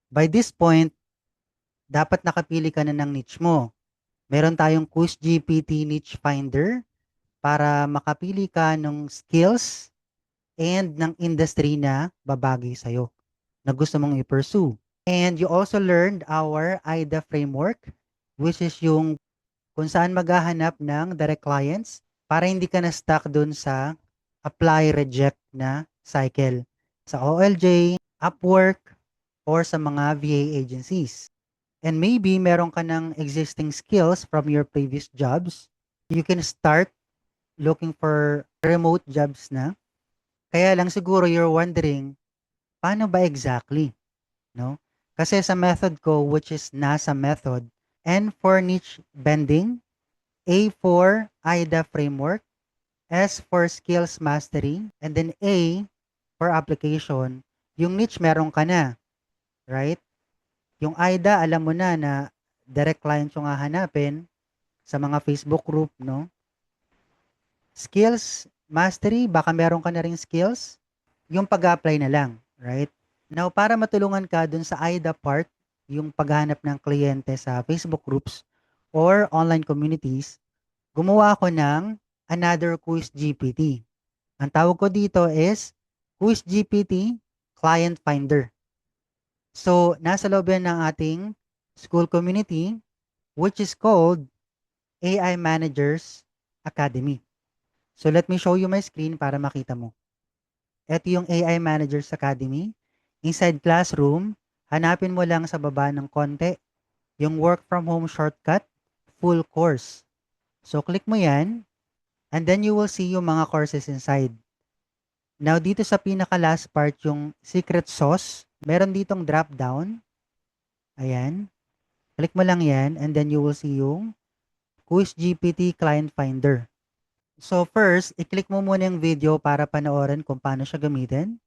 By this point, dapat nakapili ka na ng niche mo. Meron tayong Quiz GPT Niche Finder para makapili ka ng skills and ng industry na babagay sa'yo na gusto mong i-pursue. And you also learned our AIDA framework, which is yung kung saan maghahanap ng direct clients para hindi ka na stuck dun sa apply, reject na cycle sa OLJ, Upwork, or sa mga VA agencies. And maybe meron ka ng existing skills from your previous jobs. You can start looking for remote jobs na. Kaya lang siguro you're wondering, paano ba exactly? No? Kasi sa method ko, which is NASA method, N for niche bending, A for AIDA framework, S for skills mastery, and then A for application, yung niche meron ka na, right? Yung AIDA, alam mo na direct client yung hahanapin sa mga Facebook group, no? Skills mastery, baka meron ka na ring skills, yung pag-apply na lang, right? Now, para matulungan ka dun sa AIDA part, yung paghanap ng kliyente sa Facebook groups or online communities, gumawa ako ng another Quiz GPT. Ang tawag ko dito is Quiz GPT Client Finder. So, nasa loob yan ng ating school community, which is called AI Managers Academy. So, let me show you my screen para makita mo. Ito yung AI Managers Academy. Inside classroom, hanapin mo lang sa baba ng konti yung work from home shortcut, full course. So, click mo yan, and then you will see yung mga courses inside. Now, dito sa pinaka-last part, yung secret sauce, meron ditong drop down. Ayan. Click mo lang yan, and then you will see yung Quiz GPT Client Finder. So, first, i-click mo muna yung video para panoorin kung paano siya gamitin.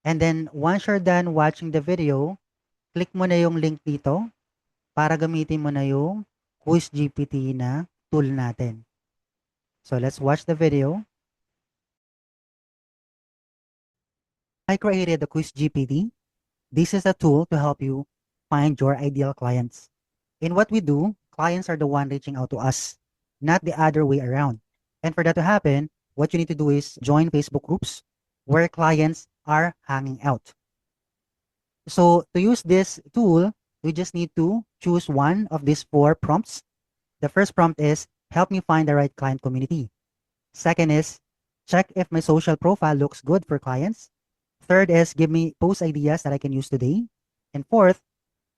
And then, once you're done watching the video, click mo na yung link dito para gamitin mo na yung Quiz GPT na tool natin. So, let's watch the video. I created the Quiz GPT. This is a tool to help you find your ideal clients. In what we do, clients are the one reaching out to us, not the other way around. And for that to happen, what you need to do is join Facebook groups where clients are hanging out. So to use this tool, we just need to choose one of these 4 prompts. The first prompt is help me find the right client community. Second is check if my social profile looks good for clients. Third is give me post ideas that I can use today. And fourth,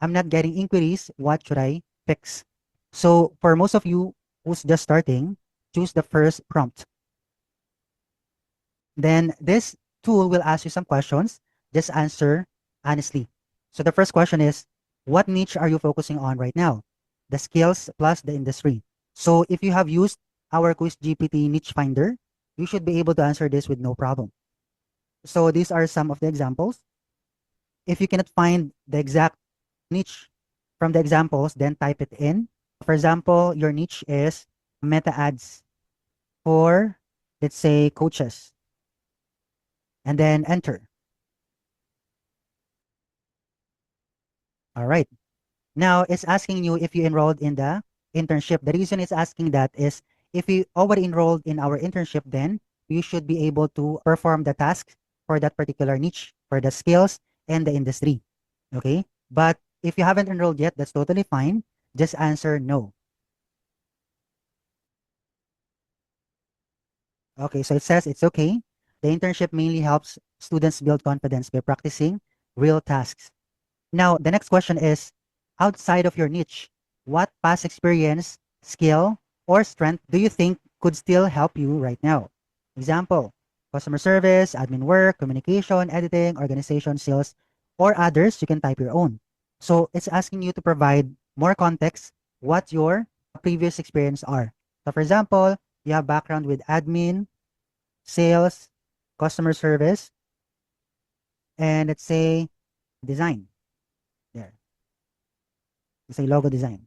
I'm not getting inquiries. What should I fix? So for most of you who's just starting, choose the first prompt. Then this tool will ask you some questions. Just answer honestly. So the first question is, what niche are you focusing on right now? The skills plus the industry. So if you have used our Quiz GPT Niche Finder, you should be able to answer this with no problem. So these are some of the examples. If you cannot find the exact niche from the examples, then type it in. For example, your niche is meta ads for, let's say, coaches. And then enter. All right. Now it's asking you if you enrolled in the internship. The reason it's asking that is if you already enrolled in our internship, then you should be able to perform the tasks for that particular niche, for the skills and the industry. Okay. But if you haven't enrolled yet, that's totally fine. Just answer no. Okay, so it says it's okay. The internship mainly helps students build confidence by practicing real tasks. Now, the next question is, outside of your niche, what past experience, skill, or strength do you think could still help you right now? Example, customer service, admin work, communication, editing, organization, sales, or others, you can type your own. So it's asking you to provide more context what your previous experience are. So for example, you have background with admin, sales, customer service, and let's say design. There. Let's say logo design.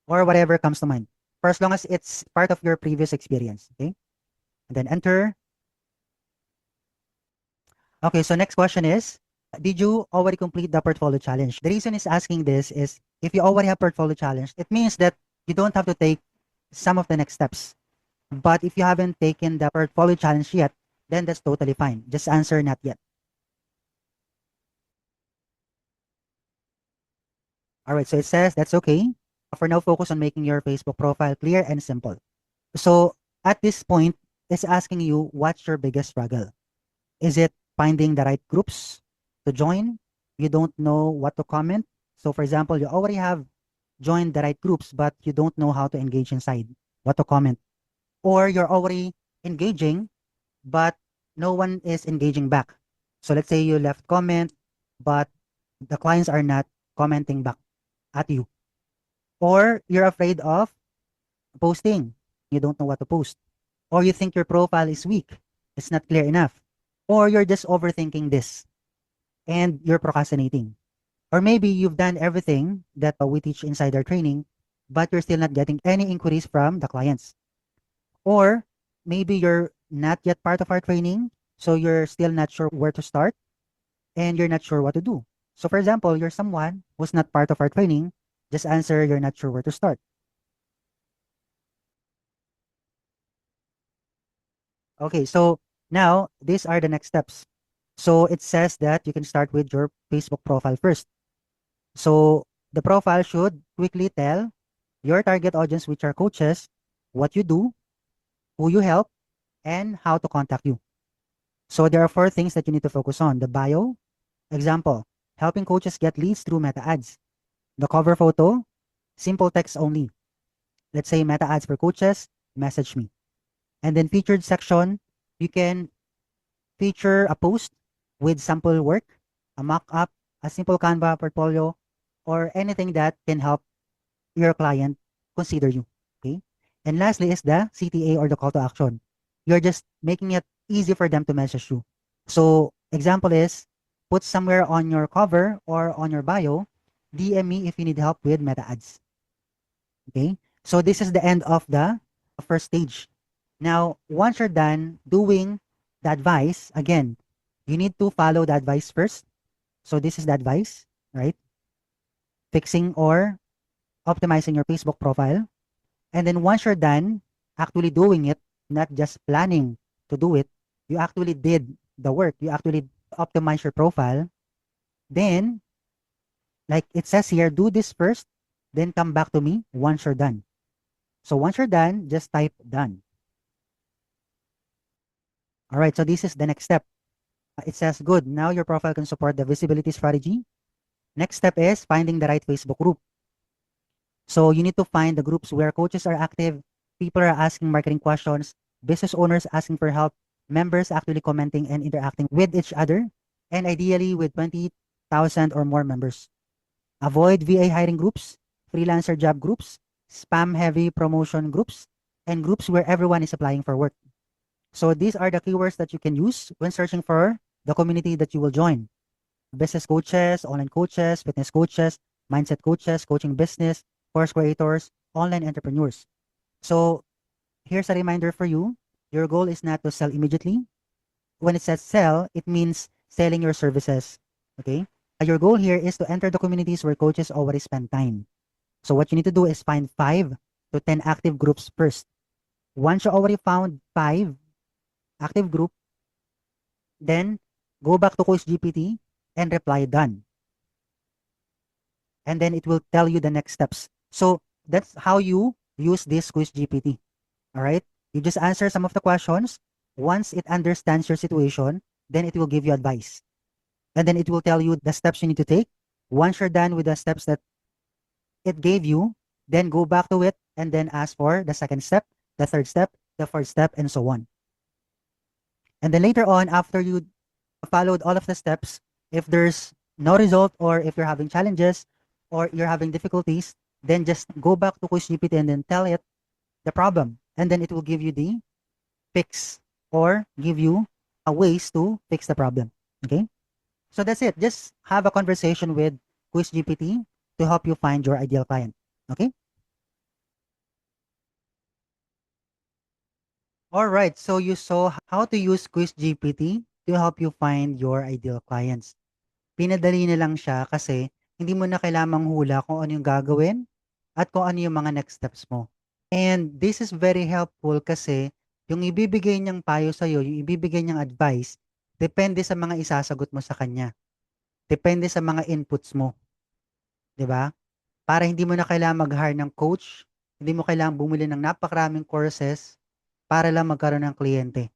Or whatever comes to mind. For as long as it's part of your previous experience. Okay. And then enter. Okay, so next question is, Did you already complete the portfolio challenge? The reason is asking this is if you already have portfolio challenge, it means that you don't have to take some of the next steps. But if you haven't taken the portfolio challenge yet, then that's totally fine. Just answer not yet. All right, so it says that's okay. For now, focus on making your Facebook profile clear and simple. So at this point, it's asking you what's your biggest struggle? Is it finding the right groups to join? You don't know what to comment. So for example, you already have joined the right groups, but you don't know how to engage inside, what to comment. Or you're already engaging, but no one is engaging back. So let's say you left comment, but the clients are not commenting back at you. Or you're afraid of posting. You don't know what to post. Or you think your profile is weak. It's not clear enough. Or you're just overthinking this and you're procrastinating. Or maybe you've done everything that we teach inside our training, but you're still not getting any inquiries from the clients. Or maybe you're not yet part of our training, so you're still not sure where to start and you're not sure what to do. So, for example, you're someone who's not part of our training, just answer you're not sure where to start. Okay, so now these are the next steps. So it says that you can start with your Facebook profile first. So the profile should quickly tell your target audience, which are coaches, what you do, who you help, and how to contact you. So there are four things that you need to focus on. The bio, example, helping coaches get leads through meta ads. The cover photo, simple text only. Let's say meta ads for coaches, message me. And then featured section, you can feature a post with sample work, a mock-up, a simple Canva portfolio, or anything that can help your client consider you. Okay. And lastly is the CTA or the call to action. You're just making it easy for them to message you. So example is put somewhere on your cover or on your bio, DM me if you need help with meta ads. Okay. So this is the end of the first stage. Now, once you're done doing the advice, again, you need to follow the advice first. So this is the advice, right? Fixing or optimizing your Facebook profile. And then once you're done actually doing it, not just planning to do it, you actually did the work, you actually optimize your profile, then, like it says here, do this first, then come back to me once you're done. So once you're done, just type done. All right, so this is the next step. It says, good, now your profile can support the visibility strategy. Next step is finding the right Facebook group. So you need to find the groups where coaches are active, people are asking marketing questions, business owners asking for help, members actually commenting and interacting with each other, and ideally with 20,000 or more members. Avoid VA hiring groups, freelancer job groups, spam heavy promotion groups, and groups where everyone is applying for work. So these are the keywords that you can use when searching for the community that you will join. Business coaches, online coaches, fitness coaches, mindset coaches, coaching business, course creators, online entrepreneurs. So here's a reminder for you. Your goal is not to sell immediately. When it says sell, it means selling your services. Okay? Your goal here is to enter the communities where coaches already spend time. So what you need to do is find 5 to 10 active groups first. Once you already found 5 active group, then go back to Coach GPT and reply done. And then it will tell you the next steps. So that's how you use this Quiz GPT. All right. You just answer some of the questions. Once it understands your situation, then it will give you advice. And then it will tell you the steps you need to take. Once you're done with the steps that it gave you, then go back to it and then ask for the second step, the third step, the fourth step, and so on. And then later on, after you followed all of the steps, if there's no result or if you're having challenges or you're having difficulties, then just go back to Quiz GPT and then tell it the problem. And then it will give you the fix or give you a ways to fix the problem. Okay? So that's it. Just have a conversation with Quiz GPT to help you find your ideal client. Okay? All right. So you saw how to use Quiz GPT to help you find your ideal clients. Pinadali na lang siya kasi hindi mo na kailangang hula kung ano yung gagawin at kung ano yung mga next steps mo. And this is very helpful kasi yung ibibigay niyang payo sa'yo, yung ibibigay niyang advice, depende sa mga isasagot mo sa kanya. Depende sa mga inputs mo, 'di ba? Para hindi mo na kailangang mag-hire ng coach, hindi mo kailangang bumili ng napakaraming courses para lang magkaroon ng kliyente.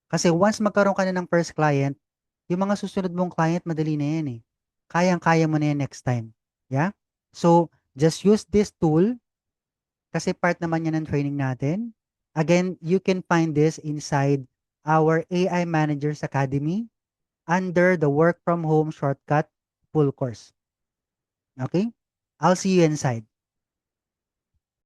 Kasi once magkaroon ka na ng first client, yung mga susunod mong client madali na yan, eh. Kayang-kaya mo na yan next time, yeah? So, just use this tool kasi part naman yan ng training natin. Again, you can find this inside our AI Managers Academy under the Work from Home Shortcut full course. Okay? I'll see you inside.